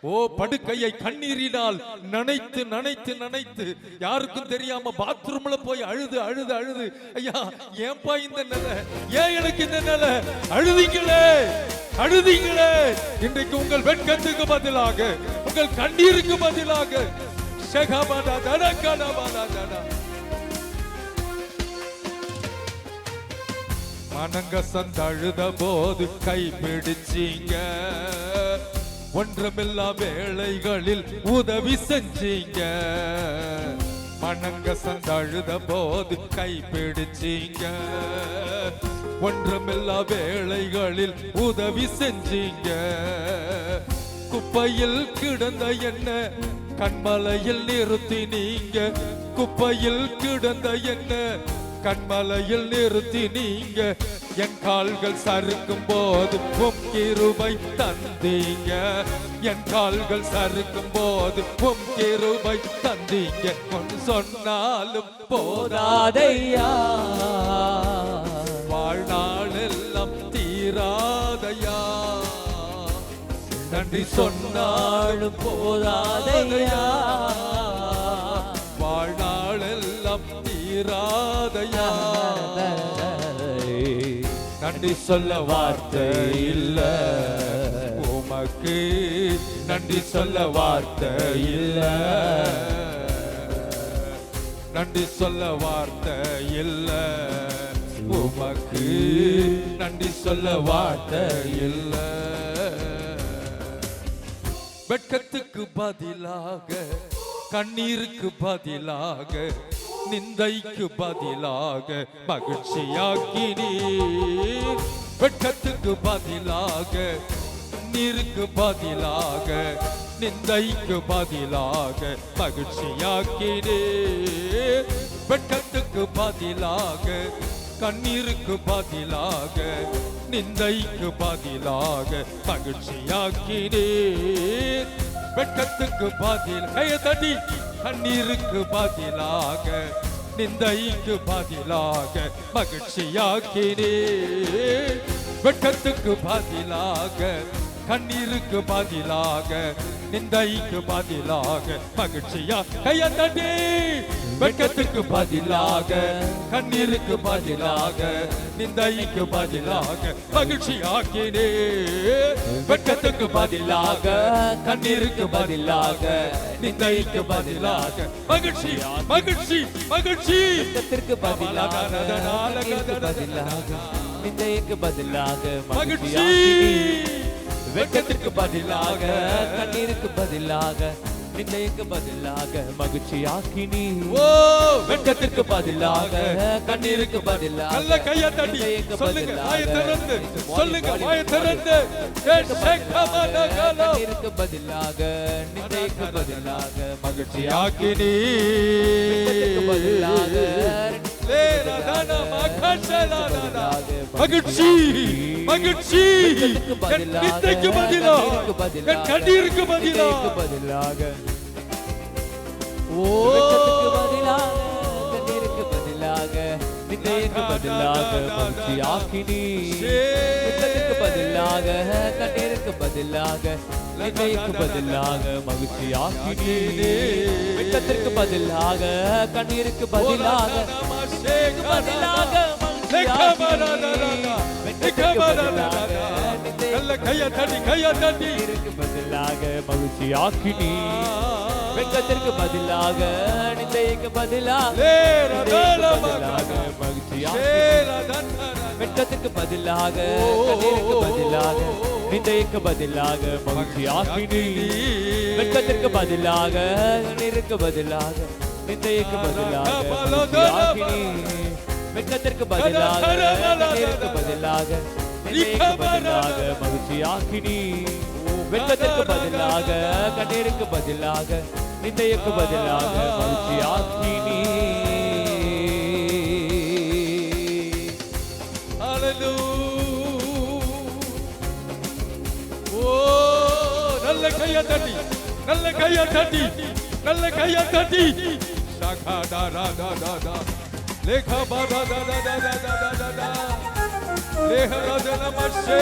ஓ படுக்கையை கண்ணீரினால் நனைத்து நனைத்து நனைத்து யாருக்கும் தெரியாம பாத்ரூம்ல போய் அழுது அழுது அழுது ஐயா ஏன்பா இந்த நிலை, ஏன் எனக்கு இந்த நிலை, அழுதிங்களே அழுதிங்களே. இன்றைக்கு உங்கள் வெட்கத்துக்கு பதிலாக உங்கள் கண்ணீருக்கு பதிலாக மனங்க சந்தழுத போது கைப்பிடிச்சீங்க, ஒன்றமில்லா வேளைகளில் உதவி செஞ்சீங்க. மனங்க சந்தழுத போது கைப்பிடிச்சீங்க, ஒன்றமில்லா வேளைகளில் உதவி செஞ்சீங்க. குப்பையில் கிடந்த என்ன கண்மலையில் நிறுத்தி நீங்க, குப்பையில் கிடந்த என்ன கண்மலையில் நிறுத்தி நீங்க. என் கால்கள் சறுக்கும் போது உம் கிருபை தந்தீங்க, என் கால்கள் சறுக்கும் போது உம் கிருபை தந்தீங்க. ஒன்று சொன்னாலும் போதாதையா, வாழ்நாள் எல்லாம் தீராதையா. நன்றி சொன்னாலும் போதாதையா, வாழ்நாள் எல்லாம் தீராதையா. நன்றி சொல்ல வார்த்தை இல்ல உமக்கு, நன்றி சொல்ல வார்த்தை இல்ல, நன்றி சொல்ல வார்த்தை இல்ல உமக்கு, நன்றி சொல்ல வார்த்தை இல்ல. வெட்கத்துக்கு பதிலாக கண்ணீருக்கு பதிலாக நிந்தைக்கு பதிலாக மகிழ்ச்சியாக்கினீர். வெட்கத்துக்கு பதிலாக நீருக்கு பதிலாக நிந்தைக்கு பதிலாக மகிழ்ச்சியாக்கினீர். வெட்கத்துக்கு பதிலாக கண்ணீருக்கு பதிலாக நிந்தைக்கு பதிலாக மகிழ்ச்சியாக்கினீர். வெட்கத்துக்கு பதில் கையத்தடி, கண்ணீருக்கு பதிலாக நிந்தைக்கு பதிலாக மகிழ்ச்சியாக்கினீர். வெட்கத்துக்கு பதிலாக கண்ணீருக்கு பதிலாக நிந்தைக்கு பதிலாக மகிழ்ச்சியா கையத்தடி. வெட்கத்துக்கு பதிலாக கண்ணீருக்கு பதிலாக நிந்தைக்கு பதிலாக மகிழ்ச்சியாக்கினீர். வெட்கத்துக்கு பதிலாக கண்ணீருக்கு பதிலாக நிந்தைக்கு பதிலாக மகிழ்ச்சி மகிழ்ச்சி மகிழ்ச்சி. வெட்கத்திற்கு பதிலாக நிந்தைக்கு பதிலாக மகிழ்ச்சி. வெட்கத்திற்கு பதிலாக கண்ணீருக்கு பதிலாக நிந்தைக்கு பதிலாக மகிழ்ச்சியாக்கினீ. ஓ வெட்கத்திற்கு பதிலாக கண்ணீருக்கு பதிலாக நல்ல கையை தட்டி சொல்லுங்க, வாயை திறந்து சொல்லுங்க, வாயை திறந்து. கண்ணீருக்கு பதிலாக நிந்தைக்கு பதிலாக மகிழ்ச்சியாக்கினீ. பதிலாக மகிழ்ச்சி மகிழ்ச்சி. நிந்தைக்கு பதிலாக கண்ணீருக்கு பதிலாக வெட்கத்துக்கு பதிலாக கண்ணீருக்கு பதிலாக நிந்தைக்கு பதிலாக மகிழ்ச்சியாக்கினீ. வெட்கத்துக்கு பதிலாக கண்ணீருக்கு பதிலாக நிந்தைக்கு பதிலாக மகிழ்ச்சியாக்கினீ. வெட்கத்திற்கு பதிலாக கண்ணீருக்கு பதிலாக கையை தட்டி கையை தட்டி பதிலாக மகிழ்ச்சியாக்கினீ. வெட்கத்திற்கு பதிலாக நிந்தைக்கு பதிலாக வெட்கத்திற்கு பதிலாக கண்ணீருக்கு பதிலாக நிந்தைக்கு பதிலாக மகிழ்ச்சியாக்கினீ. வெட்கத்திற்கு பதிலாக கண்ணீருக்கு பதிலாக நிந்தைக்கு பதிலாக மகிழ்ச்சியாக்கினீ. வெட்கத்திற்கு பதிலாக கண்ணீருக்கு பதிலாக நிந்தைக்கு பதிலாக மகிழ்ச்சியாக்கினீ. வெட்கத்திற்கு பதிலாக கண்ணீருக்கு பதிலாக நிந்தைக்கு பதிலாக மகிழ்ச்சியாக்கினீ. ஓ நல்ல கையை தட்டி, நல்ல கையை தட்டி, நல்ல கையை தட்டி. ஷாகா டா ரா டா டா டா லேகா பா டா டா டா டா டா டா டா லேஹ ரா நமஸ்தே.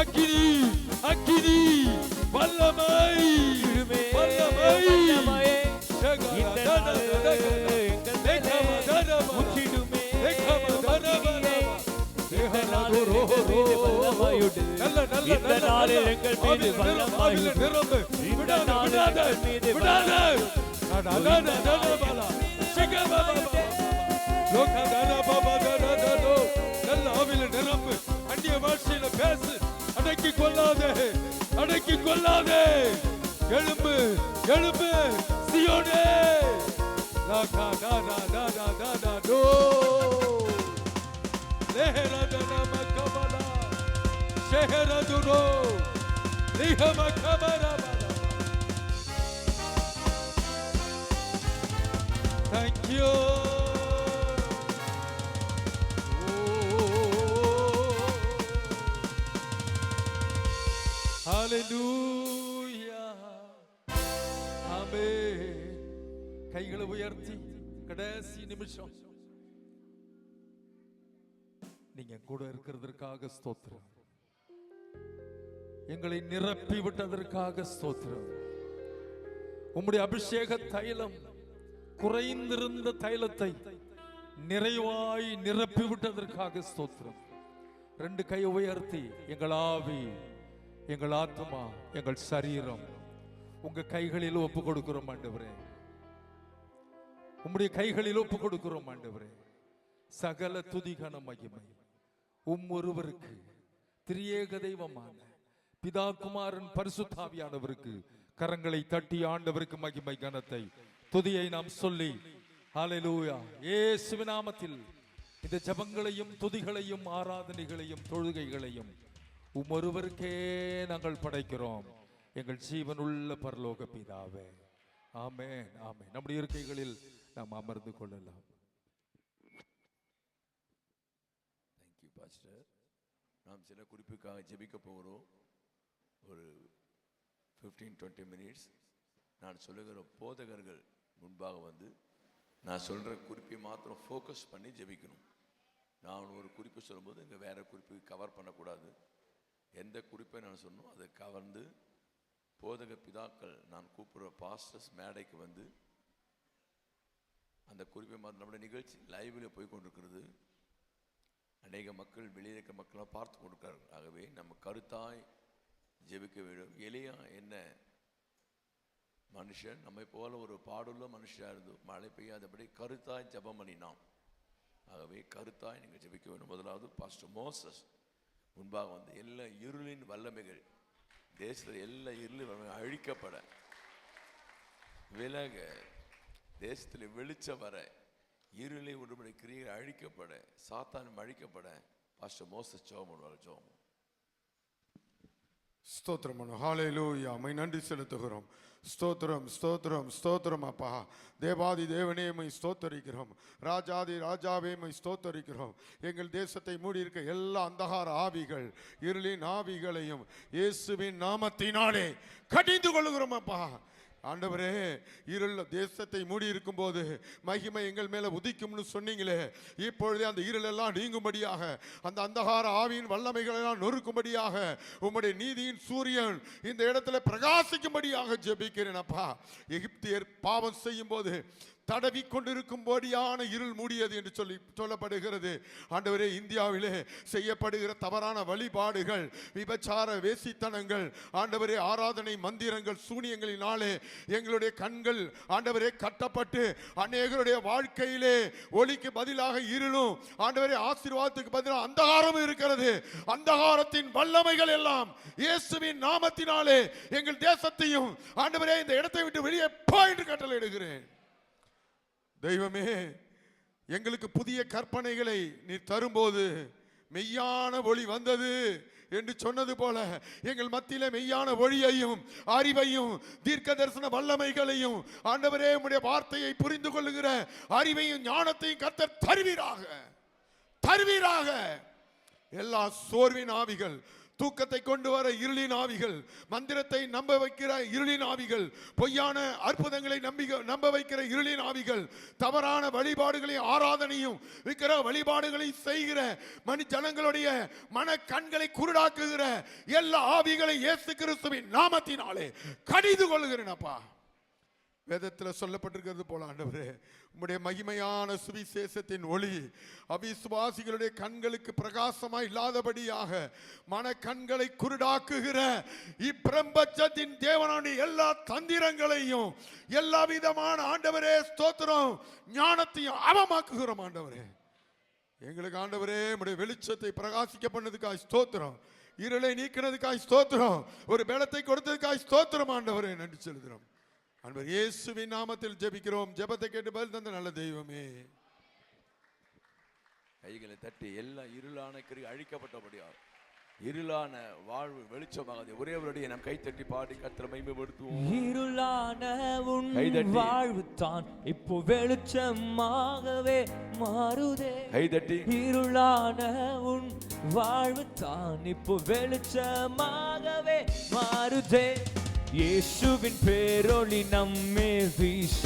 அக்கினி அக்கினி வல்லமை வல்லமை இந்த நாள் எங்கள் மேலே ஊற்றிடுமே இந்த நாளில் எங்கள் மீது வல்லமையுண்டு இந்த நாளில் எங்கள் மீது நிரம்பு அந்நிய பாஷையில பேசு அடக்கி கொள்ளாதே அடக்கி கொள்ளாதே எழும்பு எழும்பு சியோனே லாகா டா டா டா டா டா டா to லஹரா டனா மக்கபலா ஷஹரா துரோ லிஹம கபரா thank you hallelujah amen கைகளை உயர்த்தி கடைசி நிமிஷம் நீங்க கூட இருக்கிறதற்காக ஸ்தோத்திரம் எங்களை நிரப்பி விட்டதற்காக ஸ்தோத்திரம் உம்முடைய அபிஷேக தைலம் குறைந்திருந்த தைலத்தை நிறைவாய் நிரப்பி விட்டதற்காக ஸ்தோத்திரம் ரெண்டு கையை உயர்த்தி எங்கள் ஆவி எங்கள் ஆத்மா எங்கள் சரீரம் உங்க கைகளில் ஒப்பு கொடுக்கிறோம் ஆண்டவரே உம்முடைய கைகளில் ஒப்பு கொடுக்கிறோம் ஆண்டவரே சகல துதிகன மகிமை ஒருவருக்கு திரியேக தெய்வமான பிதா குமாரன் பரிசுத்தாவியானவருக்கு கரங்களை தட்டி ஆண்டவருக்கு மகிமை கனத்தை துதியை நாம் சொல்லி ஹல்லேலூயா இயேசுவின் நாமத்தில் இந்த ஜெபங்களையும் துதிகளையும் ஆராதனைகளையும் தொழுகைகளையும் ஒருவருக்கே நாங்கள் படைக்கிறோம் எங்கள் ஜீவனுள்ள பரலோக பிதாவே ஆமென் ஆமென் நம்முடைய இருக்கைகளில் நாம் அமர்ந்து கொள்ளலாம். Thank you pastor. நாம் சில குறிப்புக்காக ஜெபிக்க போகிறோம். ஒரு 15-20 மினிட்ஸ் நான் சொல்லுகிற போதகர்கள் முன்பாக வந்து நான் சொல்கிற குறிப்பை மாத்திரம் ஃபோக்கஸ் பண்ணி ஜெபிக்கணும். நான் ஒரு குறிப்பு சொல்லும்போது இங்கே வேறு குறிப்பு கவர் பண்ணக்கூடாது. எந்த குறிப்பை நான் சொன்னோம் அதை கவர்ந்து போதக பிதாக்கள் நான் கூப்பிடுற பாஸ்டர்ஸ் மேடைக்கு வந்து அந்த குறிப்பை மாத்திரம் நம்முடைய நிகழ்ச்சி லைவில் போய் கொண்டிருக்கிறது. அநேக மக்கள் வெளியே இருக்க மக்கள்லாம் பார்த்து கொண்டிருக்கார்கள். ஆகவே நம்ம கருத்தாய் ஜெபிக்க வேண்டும். எலியா என்ன மனுஷன், நம்மை போல ஒரு பாடுள்ள மனுஷனாக இருந்து மழை பெய்யாதபடி கருத்தாய் ஜெபம் பண்ணினான். ஆகவே கருத்தாய் நீங்கள் ஜெபிக்க வேண்டும். முதலாவது பாஸ்டர் மோசஸ் முன்பாக வந்து எல்லா இருளின் வல்லமைகள் தேசத்தில் எல்லா இருளின் வல்லமைகள் அழிக்கப்பட விலக, தேசத்தில் வெளிச்சம் வர, இருளை உடம்புடைய கிரியைகள் அழிக்கப்பட, சாத்தான் அழிக்கப்பட பாஸ்டர் மோசஸ் ஜெபம் பண்ணுவார். ஜெபம் ஸ்தோத்திரம் பண்ணு. ஹல்லேலூயா. மை நன்றி செலுத்துகிறோம். ஸ்தோத்திரம் ஸ்தோத்திரம் ஸ்தோத்திரம் அப்பா. தேவாதி தேவனே மை ஸ்தோத்தரிக்கிறோம். ராஜாதி ராஜாவே மை ஸ்தோத்தரிக்கிறோம். எங்கள் தேசத்தை மூடியிருக்க எல்லா அந்தகார ஆவிகள் இருளின் ஆவிகளையும் இயேசுவின் நாமத்தினாலே கடிந்து கொள்ளுகிறோம் அப்பா. ஆண்டவரே, இருள் தேசத்தை மூடி இருக்கும் போது மகிமை எங்கள் மேல உதிக்கும்னு சொன்னீங்களே, இப்பொழுதே அந்த இருளெல்லாம் நீங்கும்படியாக, அந்த அந்தகார ஆவியின் வல்லமைகள் எல்லாம் நொறுக்கும்படியாக உம்முடைய நீதியின் சூரியன் இந்த இடத்துல பிரகாசிக்கும்படியாக ஜெபிக்கிறேன் அப்பா. எகிப்தியர் பாவம் செய்யும் போது தடவி கொண்டிருக்கும்படியான இருள் மூடியது என்று சொல்லப்படுகிறது. ஆண்டவரே, இந்தியாவிலே செய்யப்படுகிற தவறான வழிபாடுகள், விபச்சார வேசித்தனங்கள், ஆண்டவரே ஆராதனை மந்திரங்கள், சூனியங்களினாலே எங்களுடைய கண்கள் ஆண்டவரே கட்டப்பட்டு அநேகருடைய வாழ்க்கையிலே ஒளிக்கு பதிலாக இருளும், ஆண்டவரே ஆசீர்வாதத்துக்கு பதிலாக அந்தகாரமும் இருக்கிறது. அந்தகாரத்தின் வல்லமைகள் எல்லாம் இயேசுவின் நாமத்தினாலே எங்கள் தேசத்தையும் ஆண்டவரே இந்த இடத்தை விட்டு வெளியே போ என்று கட்டளையிடுகிறேன். தெய்வமே, எங்களுக்கு புதிய கற்பனைகளை நீ தரும்போது மெய்யான ஒளி வந்தது என்று சொன்னது போல எங்கள் மத்தியிலே மெய்யான ஒளியையும் அறிவையும் தீர்க்க தரிசன வல்லமைகளையும் ஆண்டவரே உம்முடைய வார்த்தையை புரிந்து கொள்ளுகிற அறிவையும் ஞானத்தையும் கர்த்தர் தருவீராக தருவீராக. எல்லா சோர்வின் ஆவிகள், தூக்கத்தை கொண்டு வர இருளின் ஆவிகள், மந்திரத்தை நம்ப வைக்கிற இருளின் ஆவிகள், பொய்யான அற்புதங்களை நம்ப வைக்கிற இருளின் ஆவிகள், தவறான வழிபாடுகளை ஆராதனையும் இருக்கிற வழிபாடுகளை செய்கிற ஜனங்களுடைய மன கண்களை குருடாக்குகிற எல்லா ஆவிகளை இயேசு கிறிஸ்துவின் நாமத்தினாலே கடிந்து கொள்கிறேன் அப்பா. வேதத்தில் சொல்லப்பட்டிருக்கிறது போல ஆண்டவரே, உம்முடைய மகிமையான சுவிசேஷத்தின் ஒளி அவிசுவாசிகளுடைய கண்களுக்கு பிரகாசமா இல்லாதபடியாக மன கண்களை குருடாக்குகிற இப்பிரபஞ்சத்தின் தேவனுடைய எல்லா தந்திரங்களையும் எல்லா விதமான ஆண்டவரே ஸ்தோத்திரம் ஞானத்தையும் அவமாக்குகிறோம் ஆண்டவரே. எங்களுக்கு ஆண்டவரே உம்முடைய வெளிச்சத்தை பிரகாசிக்க பண்ணதுக்காய் ஸ்தோத்திரம், இருளை நீக்கினதுக்காய் ஸ்தோத்திரம், ஒரு பலத்தை கொடுத்ததுக்காய் ஸ்தோத்திரம் ஆண்டவரே, நன்றி செலுத்துகிறோம். அன்பர் இயேசுவின் நாமத்தில் ஜெபிக்கிறோம். ஜெபத்தை கேட்டு பதில் தந்த நல்ல தெய்வமே. கைகளை தட்டி எல்லா இருளான கிரி அழிக்கப்பட்டபடியா இருளான வாழ்வு வெளிச்சமாக ஒரே ஒருடைய நம் கை தட்டி பாடி கர்த்தரை மகிமைப்படுத்துவோம். இருளான உன் வாழ்வு தான் இப்போ வெளிச்சமாகவே மாறுதே. கை தட்டி. இருளான உன் வாழ்வு தான் இப்போ வெளிச்சமாகவே மாறுதே. இயேசுவின் பேரொளி நம்மே வீச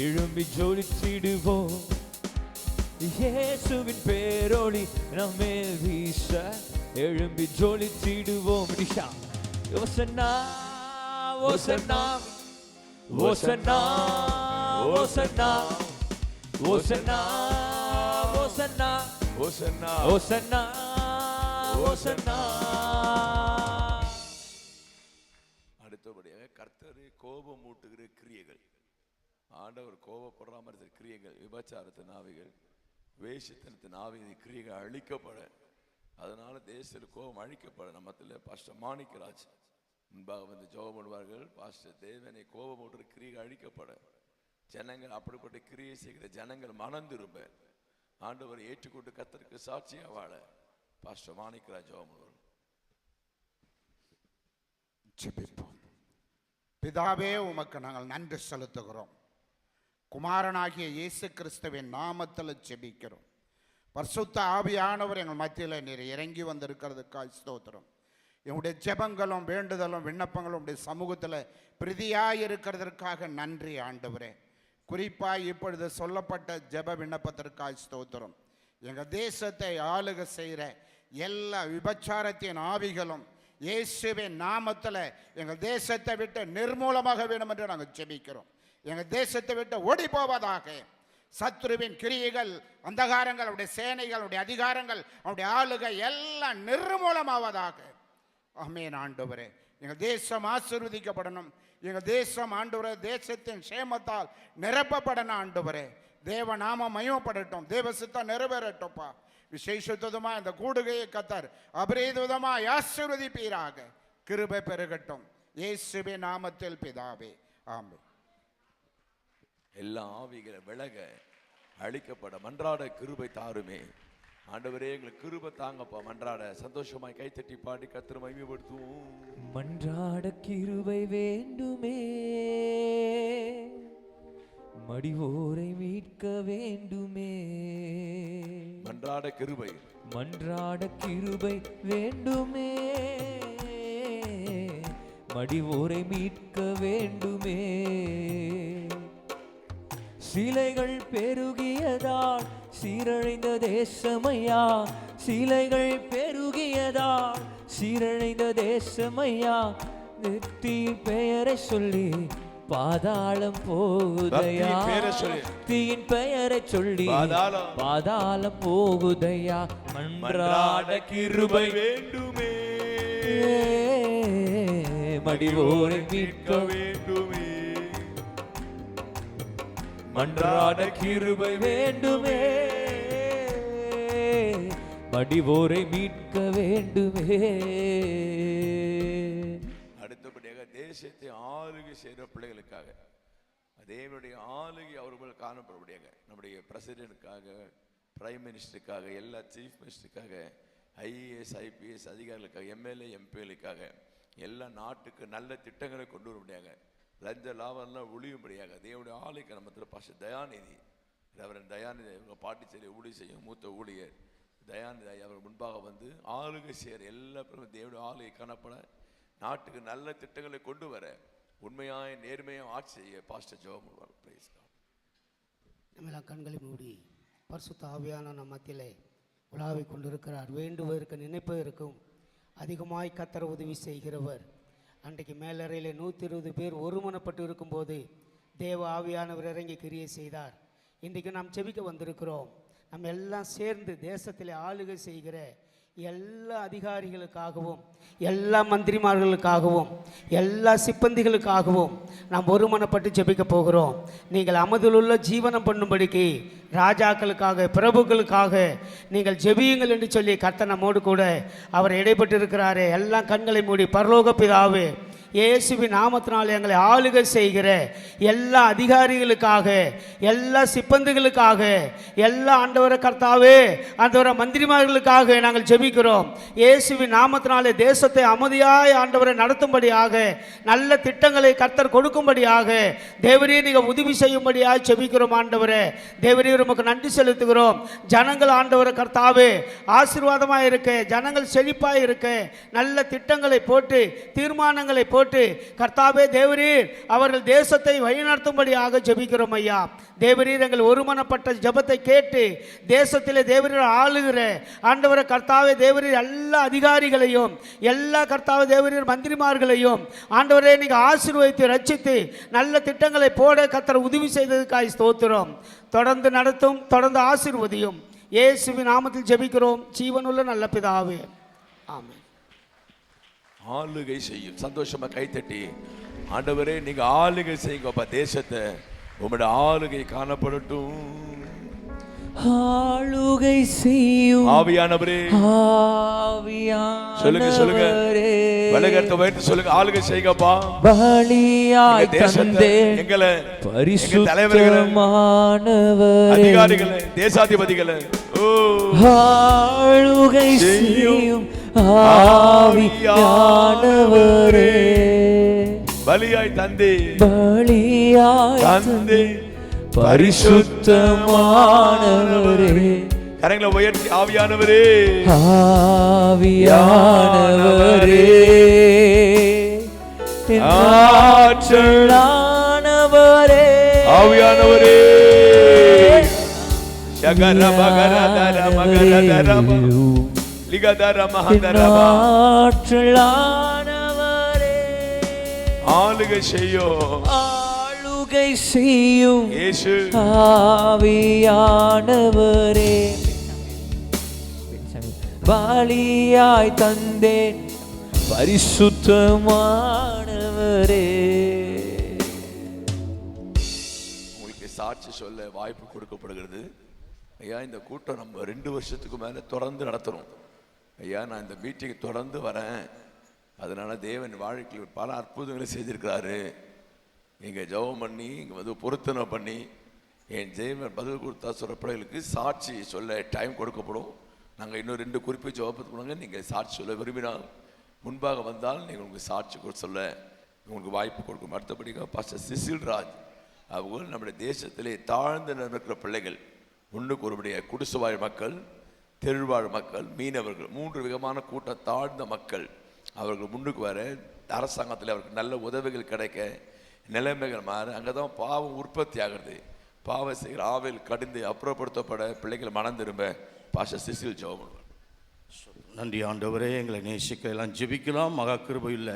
எழும்பி ஜொலித்திடுவோம். இயேசுவின் பேரொளி நம்மே வீச எழும்பி ஜொலித்திடுவோம். ஓசன்னா ஓசன்னா ஓசன்னா ஓசன்னா ஓசன்னா ஓசன்னா ஓசன்னா ஓசன்னா ஓசன்னா. அடுத்தபடியாக கர்த்தரை கோபம் மூட்டுகிற கிரியைகள், ஆண்டவர் கோபப்படுற மாதிரி கிரியைகள், விபச்சாரத்தின் ஆவிகள், வேஷத்தனத்தின் ஆவியின் கிரியைகள் அழிக்கப்பட, அதனால தேசத்தில் கோபம் அழிக்கப்பட நம்மத்தில் பாஸ்டர் மாணிக்கராஜ் முன்பாக வந்து ஜெபம் பண்ணுவார்கள். பாஸ்டர் தேவனை கோபம் மூட்டுகிற கிரியைகள் அழிக்கப்பட, ஜனங்கள் அப்படிப்பட்ட கிரியை செய்கிற ஜனங்கள் மனம் திரும்ப ஆண்டவர் ஏற்றுக்கொண்டு கர்த்தருக்கு சாட்சியாக வாழ பாஸ்டர் மாணிக்கராஜ் ஜெபம் பண்ணுவார்கள். ஜெபிப்போம். பிதாவே, உமக்கு நாங்கள் நன்றி செலுத்துகிறோம். குமாரனாகிய இயேசு கிறிஸ்துவின் நாமத்தில் ஜெபிக்கிறோம். பரிசுத்த ஆவியானவர் எங்கள் மத்தியில் நீர் இறங்கி வந்திருக்கிறதுக்காக ஸ்தோத்திரம். எங்களுடைய ஜெபங்களும் வேண்டுதலும் விண்ணப்பங்களும் உடைய சமூகத்தில் பிரதியாய் இருக்கிறதற்காக நன்றி ஆண்டவரே. குறிப்பாக இப்பொழுது சொல்லப்பட்ட ஜெப விண்ணப்பத்திற்காக ஸ்தோத்திரம். எங்கள் தேசத்தை ஆளுகை செய்கிற எல்லா விபச்சாரத்தின் ஆவிகளும் இயேசுவின் நாமத்தில் எங்கள் தேசத்தை விட்டு நிர்மூலமாக வேண்டும் என்று நாங்கள் ஜெபிக்கிறோம். எங்கள் தேசத்தை விட்டு ஓடி போவதாக. சத்துருவின் கிரியைகள், அந்தகாரங்கள், அவருடைய சேனைகள், அவருடைய அதிகாரங்கள், அவருடைய ஆளுகை எல்லாம் நிர்மூலமாவதாக. ஆமென் ஆண்டவரே. எங்கள் தேசம் ஆசீர்வதிக்கப்படணும். எங்கள் தேசம் ஆண்டவரே தேசத்தின் சேமத்தால் நிரப்பப்படணும் ஆண்டவரே. தேவ நாமம் மகிமைப்படட்டும், தேவ சித்தம் நிறைவேறட்டும்ப்பா. விசேஷத்துவமா இந்த கூடுகையை கர்த்தர் அபரிதமாய் ஆசீர்வதிப்பீராக. கிருபை பெருகட்டும் இயேசுவின் நாமத்தில் பிதாவே, ஆமென். எல்லா ஆவிகளை விலக அழிக்கப்பட மன்றாட கிருபை தாருமே ஆண்டவரே. எங்களுக்கு கிருபை தாங்கப்பா. மன்றாட சந்தோஷமாய் கைத்தட்டி பாடி கர்த்தரை மகிமைப்படுத்துவோம். மன்றாட கிருபை வேண்டுமே, மடிவோரை மீட்க வேண்டுமே. மன்றாட கிருபை, மன்றாட கிருபை வேண்டுமே, மடிவோரை மீட்க வேண்டுமே. சிலைகள் பெருகியதால் சீரழிந்த தேசமையா, சிலைகள் பெருகியதால் சீரழிந்த தேசமையா. நெத்தியின் பெயரை சொல்லி பாதாளம் போகுதையா, தீயின் பெயரை சொல்லி பாதாளம் போகுதையா. மன்றாட கிருபை வேண்டுமே, மடிவோரை மீட்க வேண்டுமே. மன்றாட கிருபை வேண்டுமே, மடிவோரை மீட்க வேண்டுமே. அடுத்தபடியாக தேசத்தை ஆளுகை செய்கிற பிள்ளைகளுக்காக, தேவனுடைய ஆளுகை அவர்கள் காணப்படும்படியாக நம்முடைய பிரசிடென்ட்டுக்காக, பிரைம் மினிஸ்டருக்காக, எல்லா சீஃப் மினிஸ்டருக்காக, ஐஏஎஸ் ஐபிஎஸ் அதிகாரிகளுக்காக, எம்எல்ஏ எம்பிகளுக்காக, எல்லா நாட்டுக்கு நல்ல திட்டங்களை கொண்டு வரும்படியாக, லஞ்ச லாபம்லாம் ஒழியும்படியாக தேவனுடைய ஆளுக்கு நம்ம பாஸ்டர் தயாநிதி, ரெவரண்ட் தயாநிதி இவங்க பாட்டிச்சேரி ஊழிய செய்யும் மூத்த ஊழியர், தயாநிதி ஐயா அவர் முன்பாக வந்து ஆளுகை செய்கிற எல்லா பேரும் தேவனுடைய ஆளுகை காணப்பட நாட்டுக்கு நல்ல திட்டங்களை கொண்டு வர உண்மையாய் நேர்மையாக ஆட்சி செய்ய பாஸ்டர் ஜெபம் பண்ணுவார். Praise God. நம்மெல்லாம் கண்களை மூடி பரிசுத்த ஆவியான நம் மத்தியிலே உலாவிக் கொண்டிருக்கிறார். வேண்டுவதற்கு நினைப்பதற்கும் அதிகமாய் கர்த்தர் உதவி செய்கிறவர். அன்றைக்கு மேலறையில் 120 பேர் ஒருமனப்பட்டு இருக்கும்போது தேவ ஆவியானவர் இறங்கி கிரியை செய்தார். இன்றைக்கு நாம் செபிக்க வந்திருக்கிறோம். நம்ம எல்லாம் சேர்ந்து தேசத்தில் ஆளுகை செய்கிற எல்லா அதிகாரிகளுக்காகவும் எல்லா மந்திரிமார்களுக்காகவும் எல்லா சிப்பந்திகளுக்காகவும் நாம் ஒருமனப்பட்டு ஜெபிக்க போகிறோம். நீங்கள் அமதிலுள்ள ஜீவனம் பண்ணும்படிக்கு ராஜாக்களுக்காக பிரபுக்களுக்காக நீங்கள் ஜெபியுங்கள் என்று சொல்லி கர்த்தர் நம்மோடு கூட அவர் இடைப்பட்டு இருக்கிறாரே. எல்லாம் கண்களை மூடி பரலோக பிதாவே, இயேசுவின் நாமத்தினால் எங்களை ஆளுகை செய்கிற எல்லா அதிகாரிகளுக்காக எல்லா சிப்பந்திகளுக்காக எல்லா ஆண்டவர கர்த்தாவே ஆண்டவர மந்திரிமார்களுக்காக நாங்கள் ஜெபிக்கிறோம். இயேசுவின் நாமத்தினாலே தேசத்தை அமைதியாய் ஆண்டவரை நடத்தும்படியாக நல்ல திட்டங்களை கர்த்தர் கொடுக்கும்படியாக தேவரீர் நீங்கள் உதவி செய்யும்படியாக ஜெபிக்கிறோம். ஆண்டவரே தேவரீர் உமக்கு நன்றி செலுத்துகிறோம். ஜனங்கள் ஆண்டவர கர்த்தாவே ஆசீர்வாதமாக இருக்க, ஜனங்கள் செழிப்பாக இருக்க நல்ல திட்டங்களை போட்டு தீர்மானங்களை போட்டு கர்த்தாவே தேவரீர் அவர்கள் தேசத்தை வழிநடத்தும்படியாக ஜெபிக்கிறோம். ஐயா தேவரீர் எங்கள் ஒருமனப்பட்ட ஜெபத்தை கேட்டு தேசத்திலே தேவரீர் ஆளுகிற ஆண்டவர கர்த்தாவே தேவரீர் எல்லா அதிகாரிகளையும் எல்லா கர்த்தாவே தேவரீர் மந்திரிமார்களையும் ஆண்டவரே நீங்கள் ஆசீர்வதித்து ரட்சித்து நல்ல திட்டங்களை போட கர்த்தர் உதவி செய்ததுக்காய் ஸ்தோத்திரம். தொடர்ந்து நடத்தும், தொடர்ந்து ஆசீர்வதியும். இயேசுவின் நாமத்தில் ஜெபிக்கிறோம் ஜீவனுள்ள நல்ல பிதாவே, ஆமென். ஆளுகை செய்யும். சந்தோஷமா கைத்தட்டி ஆண்டவரே நீங்க ஆளுகை செய்யுங்கப்பா தேசத்தை, உங்களுடைய ஆளுகை காணப்படட்டும். ஆளுகை செய்யும் ஆவியானவரே, சொல்லுங்க சொல்லுங்க, வலகத்தை வைத்து சொல்லுங்க, ஆளுகை செய்யுங்கப்பா. பலியாய் தந்தே எங்களை பரிசுத்தமானவரே, அதிகாரிகளே தேசாதிபதிகளே, ஓ ஆளுகை செய்யும் ஆவியானவரே, பலியாய் தந்தே பலியாய் தந்தே பரிசுத்தமானவரே, கரங்களை உயர்த்தி ஆவியானவரே, ஆவியானவரே, ஆற்றலானவரே, ஆவியானவரே, ஷகர மகர தர மகர தரம லிகதர மஹதரம, ஆற்றலானவரே, ஆளுகை செய்யும், ஆளுகை செய்யும் இயேசு, ஆவியானவரே, பலியாய் தந்தேன் பரிசுத்தமானவரே. உங்களுக்கு சாட்சி சொல்ல வாய்ப்பு கொடுக்கப்படுகிறது. ஐயா இந்த கூட்டம் நம்ம 2 வருஷத்துக்கு மேல தொடர்ந்து நடத்துறோம். ஐயா நான் இந்த மீட்டிங் தொடர்ந்து வரேன், அதனால தேவன் வாழ்க்கையில் பல அற்புதங்களை செய்திருக்கிறாரு. நீங்க ஜெபம் பண்ணி இங்க வந்து பொருத்தனை பண்ணி என் தேவன் பதில் கொடுத்தா சொல்ற பிள்ளைகளுக்கு சாட்சி சொல்ல டைம் கொடுக்கப்படும். நாங்கள் இன்னும் 2 குறிப்பு ஜெபத்துக்கு போனாங்க. நீங்கள் சாட்சி சொல்ல விரும்பினால் முன்பாக வந்தால் நீங்கள் உங்களுக்கு சாட்சி சொல்ல உங்களுக்கு வாய்ப்பு கொடுக்கும். அடுத்தபடியாக பாஸ்டர் சிசில் ராஜ் அவங்க நம்முடைய தேசத்திலே தாழ்ந்து நடக்கிற பிள்ளைகள், முன்னுக்கு ஒருபடிய குடிசுவாழ் மக்கள், தெருவாழ் மக்கள், மீனவர்கள், 3 விதமான கூட்டம் தாழ்ந்த மக்கள் அவர்கள் முன்னுக்கு வர அரசாங்கத்தில் அவருக்கு நல்ல உதவிகள் கிடைக்க நிலைமைகள் மாற அங்கே தான் பாவம் உற்பத்தி ஆகிறது. பாவம் செய்கிற ஆவில் கடிந்து அப்புறப்படுத்தப்பட பிள்ளைகள் மனம் திரும்ப பாஸ்டர் சிசில் ஜெபம். நன்றி ஆண்டவரே, எங்களை நேசிக்க எல்லாம் ஜெபிக்கலாம். மகா கிருபையுள்ள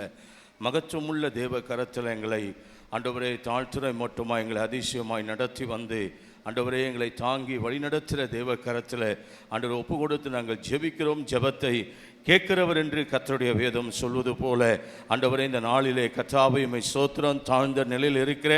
மகத்துவமுள்ள தேவ கரத்தில் எங்களை ஆண்டவரே தாழ்த்துறை மட்டுமா எங்களை அதிசயமாய் நடத்தி வந்து ஆண்டவரே எங்களை தாங்கி வழிநடத்துகிற தேவ கரத்தில் ஆண்டவர் ஒப்பு கொடுத்து நாங்கள் ஜெபிக்கிறோம். ஜெபத்தை கேட்கிறவர் என்று கர்த்தருடைய வேதம் சொல்வது போல ஆண்டவரே இந்த நாளிலே கர்த்தாவே உம்மை ஸ்தோத்திரம். தாழ்ந்த நிலையில் இருக்கிற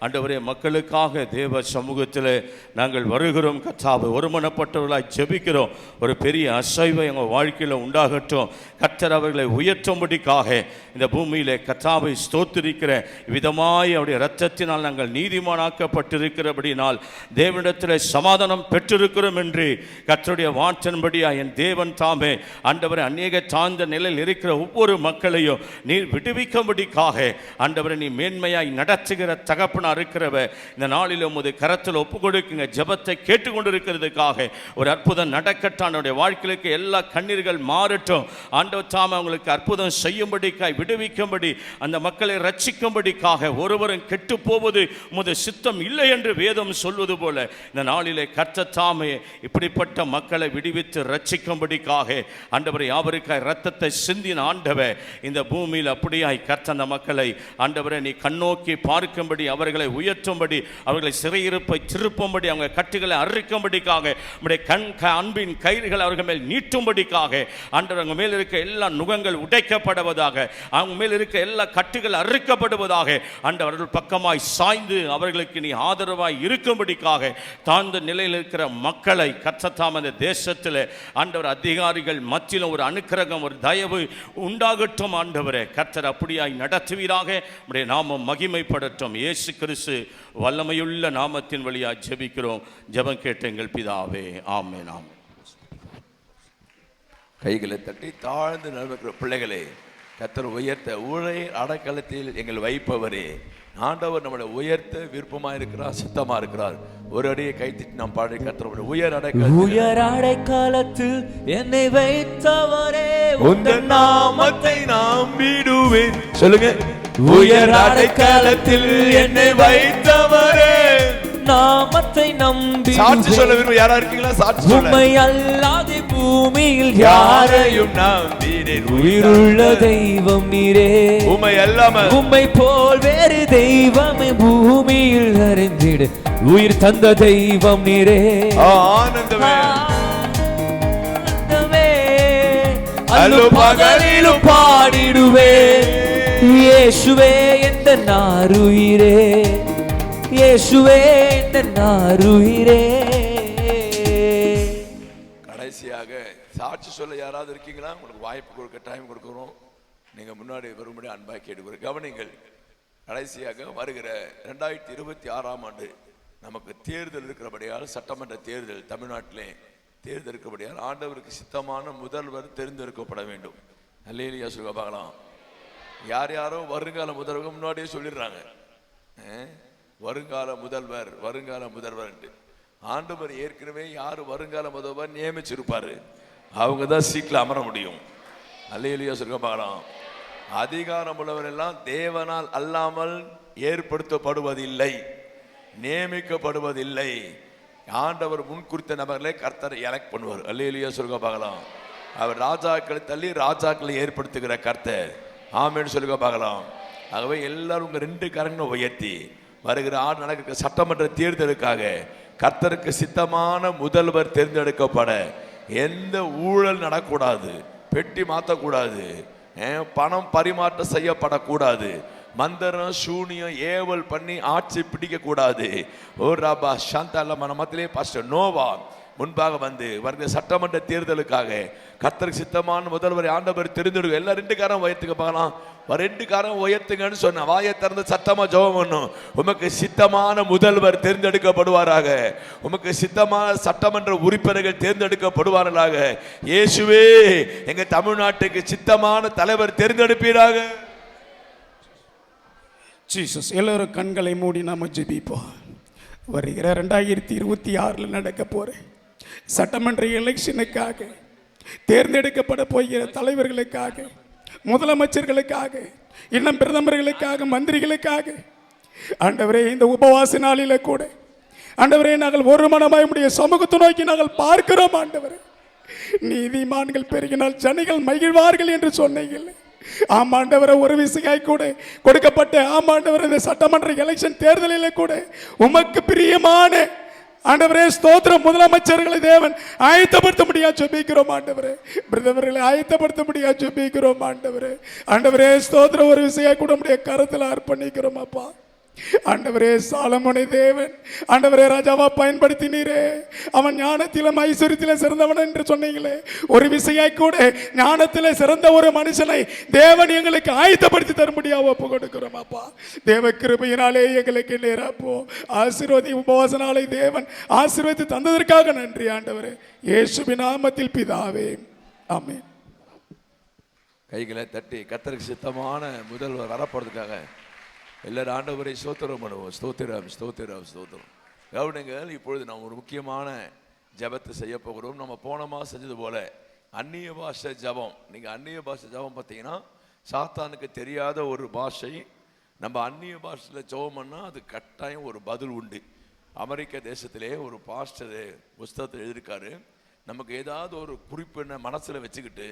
ஆண்டவரே மக்களுக்காக தேவ சமூகத்தில் நாங்கள் வருகிறோம். கர்த்தாவே ஒருமனப்பட்டவர்களாய் ஜெபிக்கிறோம். ஒரு பெரிய அசைவை எங்கள் வாழ்க்கையில் உண்டாகட்டும். கர்த்தர் அவர்களை உயர்த்தும்படிக்காக இந்த பூமியிலே கர்த்தாவை ஸ்தோத்திரிக்கிற விதமாய் அவருடைய இரத்தத்தினால் நாங்கள் நீதிமானாக்கப்பட்டிருக்கிறபடினால் தேவனிடத்தில் சமாதானம் பெற்றிருக்கிறோம் என்று கர்த்தருடைய வார்த்தையின்படியா என் தேவன் தாமே ஆண்டவரை அநேக தாழ்ந்த நிலையில் இருக்கிற ஒவ்வொரு மக்களையும் நீர் விடுவிக்கும்படிக்காக ஆண்டவரை நீ மேன்மையாய் நடத்துகிற தகப்பனா இருக்கிறவ இந்த நாளில் உமது கரத்தில் ஒப்பு கொடுக்குங்க. ஜெபத்தை கேட்டுக்கொண்டிருக்கிறதுக்காக ஒரு அற்புதம் நடக்கட்டானுடைய வாழ்க்கைக்கு எல்லா கண்ணீர்கள் மாறட்டும். ஆண்டவர் தாம் அவங்களுக்கு அற்புதம் செய்யும்படிக்காய் விடுவிக்கும்படி அந்த மக்களை ரட்சிக்கும்படிக்காக ஒருவரும் கெட்டு போவது உமது சித்தம் இல்லை என்று வேதம் சொல்வது போல இந்த நாளிலே கர்த்தர் தாமே இப்படிப்பட்ட மக்களை விடுவித்து ரட்சிக்கும்படிக்காக ஆண்டவரை யாவருக்காய் ரத்தத்தை சிந்தின ஆண்டவர் இந்த பூமியில் அப்படியாய் கர்த்தர் அந்த மக்களை ஆண்டவரை நீ கண்ணோக்கி பார்க்கும்படி அவர்களை உயர்த்தும்படி அவர்களை சிறையிருப்பை திருப்பும்படி அவங்க கட்டுகளை அறுக்கும்படிக்காக நம்முடைய அன்பின் கயிறுகள் அவர்கள் மேல் நீட்டும்படிக்காக ஆண்டவர் அவங்க மேல் இருக்க எல்லா நுகங்கள் உடைக்கப்படுவதாக அவங்க மேல் இருக்க எல்லா கட்டுகள் அறுக்கப்படுவதாக ஆண்டவர்கள் பக்கமாய் சாய்ந்து அவர்களுக்கு நீ ஆதரவாய் இருக்கும்படிக்காக தாழ்ந்த நிலையில் இருக்கிற மக்களை கர்த்தர் அந்த தேசத்தில் ஆண்டவர் அதிகாரிகள் மத்தியிலும் ஒரு அனுக்கிரகம் ஒரு தயவு உண்டாகட்டும். ஆண்டவரே கர்த்தர் அப்படியாய் நடத்துவீராக. நம்முடைய நாமம் மகிமைப்படட்டும். இயேசு கிறிஸ்து வல்லமையுள்ள நாமத்தின் வழியாக ஜெபிக்கிறோம். ஜெபம் கேட்ட எங்கள் பிதாவே. ஆமென். ஆமென். கைகளை தட்டி தாழ்ந்து நடக்கிற பிள்ளைகளே, கர்த்தர் உயர்த்த ஊழை அடக்கலத்தில் எங்கள் வைப்பவரே. ஆண்டவர் நம்மளை உயர்த்த விருப்பமாக இருக்கிறார், சித்தமா இருக்கிறார். ஒரு அடியை கைத்திட்டு நாம் பாடி கர்த்தர் உயர் அடைக்காலத்தில் என்னை வைத்தவரே, உந்தன் நாமத்தை நம்பிடுவேன். சொல்லுங்க. உயர் அடைக்காலத்தில் என்னை வைத்தவரே, நாமத்தை நம்பி. சாட்சி சொல்ல விரும்ப யாரா இருக்கீங்களா? சாட்சி சொல்ல. உம்மை அல்லாத பூமியில் யாரையும் நம்பினேன். உயிருள்ள தெய்வம் நீரே, உம்மை அல்லாம உம்மை போல் வேறு தெய்வமே பூமியில் அறிந்திட உயிர் தந்த தெய்வம் நீரே. ஆனந்தமே ஆனந்தமே அல்லு பகலிலும் பாடிடுவே. இயேசுவே என்ற நாருயிரே, இயேசுவே என்ற நாருயிரே. கடைசியாக சாட்சி சொல்ல யாராவது இருக்கீங்களா? உங்களுக்கு வாய்ப்பு கொடுக்க டைம் கொடுக்குறோம். நீங்க முன்னாடி வரும்படி அன்பாக கேட்டுக்கிறோம். கவனிங்கள். கடைசியாக வருகிற 2026ஆம் ஆண்டு நமக்கு தேர்தல் இருக்கிறபடியால், சட்டமன்ற தேர்தல் தமிழ்நாட்டிலே தேர்தல் இருக்கிறபடியால் ஆண்டவருக்கு சித்தமான முதல்வர் தேர்ந்தெடுக்கப்பட வேண்டும். அல்லேலூயா சொல்லுங்க பார்க்கலாம். யார் யாரோ வருங்கால முதல்வர் முன்னாடியே சொல்லிடுறாங்க, வருங்கால முதல்வர் வருங்கால முதல்வர். ஆண்டவர் ஏற்கனவே யார் வருங்கால முதல்வர் நியமிச்சிருப்பாரு, அவங்க தான் சீட்ல அமர முடியும். அல்லேலூயா சொல்லுங்க பார்க்கலாம். அதிகாரம் உள்ளவர் எல்லாம் தேவனால் அல்லாமல் ஏற்படுத்தப்படுவதில்லை, நியமிக்கப்படுவதில்லை. ஆண்டவர் முன்குறித்த நபர்களை கர்த்தர் எலக்ட் பண்ணுவார். அல்லேலூயா சொல்லுங்க பார்க்கலாம். அவர் ராஜாக்களை தள்ளி ராஜாக்களை ஏற்படுத்துகிற கர்த்தர். ஆமென் சொல்லுங்க பார்க்கலாம். ஆகவே எல்லாரும் உங்க 2 கரங்களை உயர்த்தி வருகிற ஆண்டு நடக்கிற சட்டமன்ற தேர்தலுக்காக கர்த்தருக்கு சித்தமான முதல்வர் தேர்ந்தெடுக்கப்பட எந்த ஊழல் நடக்கூடாது, பெட்டி மாற்றக்கூடாது, பணம் பரிமாற்றம் செய்யப்படக்கூடாது, மந்திரம் சூனியம் ஏவல் பண்ணி ஆட்சி பிடிக்க கூடாது. ஓ ராபா சாந்தால மனமத்திலே பாஸ்டர் நோவா முன்பாக வந்து வருகிற சட்டமன்ற தேர்தலுக்காக கர்த்தருக்கு சித்தமான முதல்வரை ஆண்டவர் தெரிந்தெடுக்க எல்லாம் 2 காரம் உயர்த்துக்க பார்க்கலாம். 2 காரம் உயர்த்துங்கன்னு சொன்ன வாயை திறந்து சத்தமா ஜெபம் பண்ணும். உமக்கு சித்தமான முதல்வர் தேர்ந்தெடுக்கப்படுவாராக, உமக்கு சித்தமான சட்டமன்ற உறுப்பினர்கள் தேர்ந்தெடுக்கப்படுவார்களாக. இயேசுவே எங்க தமிழ்நாட்டுக்கு சித்தமான தலைவர் தேர்ந்தெடுப்பீராக. ஜீசஸ். எல்லோரும் கண்களை மூடி நாம ஜெபிப்போம். வருகிற 2026 நடக்க போற சட்டமன்ற எலெக்ஷனுக்காக, தேர்ந்தெடுக்கப்பட போகிற தலைவர்களுக்காக, முதலமைச்சர்களுக்காக, இன்னும் பிரதமர்களுக்காக, மந்திரிகளுக்காக ஆண்டவரே இந்த உபவாச நாளில கூட ஆண்டவரே நாங்கள் ஒரு மனமாய் உம்முடைய சமூகத்தை நோக்கி நாங்கள் பார்க்கிறோம். ஆண்டவரே நீதிமான்கள் பெருகினால் ஜனங்கள் மகிழ்வார்கள் என்று சொன்னீர்கள். ஆமாண்டவரை ஒரு விசையாய் கூட கொடுக்கப்பட்ட ஆமாண்டவர் இந்த சட்டமன்ற எலெக்ஷன் தேர்தலில் கூட உமக்கு பிரியமான ஆண்டவரே ஸ்தோத்திரம் முதலமைச்சர்களை தேவன் ஆயத்தப்படுத்த முடியாது ஜெபிக்கிறோம். ஆண்டவரே பிரதமர்களை ஆயத்தப்படுத்த முடியாது ஜெபிக்கிறோம். ஆண்டவரே ஆண்டவரே ஸ்தோத்திரம் ஒரு விசையாய் கூட உம்முடைய கரத்தில் அர்ப்பணிக்கிறோம். அப்பா ஆண்டவரே சாலமோனை தேவன் ஆண்டவரே ராஜாவா பயன்படுத்தினீரே, அவன் ஞானத்திலும் ஐஸ்வர்யத்திலும் சிறந்தவன் என்று சொன்னீங்களே. ஒரு விசையாய் கூட ஞானத்தில் சிறந்த ஒரு மனுஷனை தேவன் எங்களுக்கு ஆயத்தப்படுத்தி தரும்படியாக ஒப்பு கொடுக்கிறோம். அப்பா தேவ கிருபையினாலே எங்களுக்கு நேரப்போ ஆசீர்வாதி உபவாச நாளை தேவன் ஆசீர்வதித்து தந்ததற்காக நன்றி. ஆண்டவரே இயேசுவின் நாமத்தில் பிதாவே ஆமென். கைகளை தட்டி கர்த்தருக்கு சித்தமான முதல்வர் வரப்படுறதுக்காக எல்லாரும் ஆண்டவரை ஸ்தோத்திரம் பண்ணுவோம். ஸ்தோத்திரம் ஸ்தோத்திரம் ஸ்தோத்திரம். கவனிங்கள், இப்பொழுது நாம் ஒரு முக்கியமான ஜெபத்தை செய்ய போகிறோம். நம்ம போன மாதம் செஞ்சது போல அந்நிய பாஷை ஜெபம். நீங்கள் அந்நிய பாஷை ஜெபம் பார்த்தீங்கன்னா சாத்தானுக்கு தெரியாத ஒரு பாஷை. நம்ம அந்நிய பாஷையில் ஜெபம் பண்ணால் அது கட்டாயம் ஒரு பதில் உண்டு. அமெரிக்க தேசத்திலே ஒரு பாஸ்டர் புஸ்தகத்தில் எழுதியிருக்காரு, நமக்கு ஏதாவது ஒரு குறிப்பிட்ட மனசில் வச்சுக்கிட்டு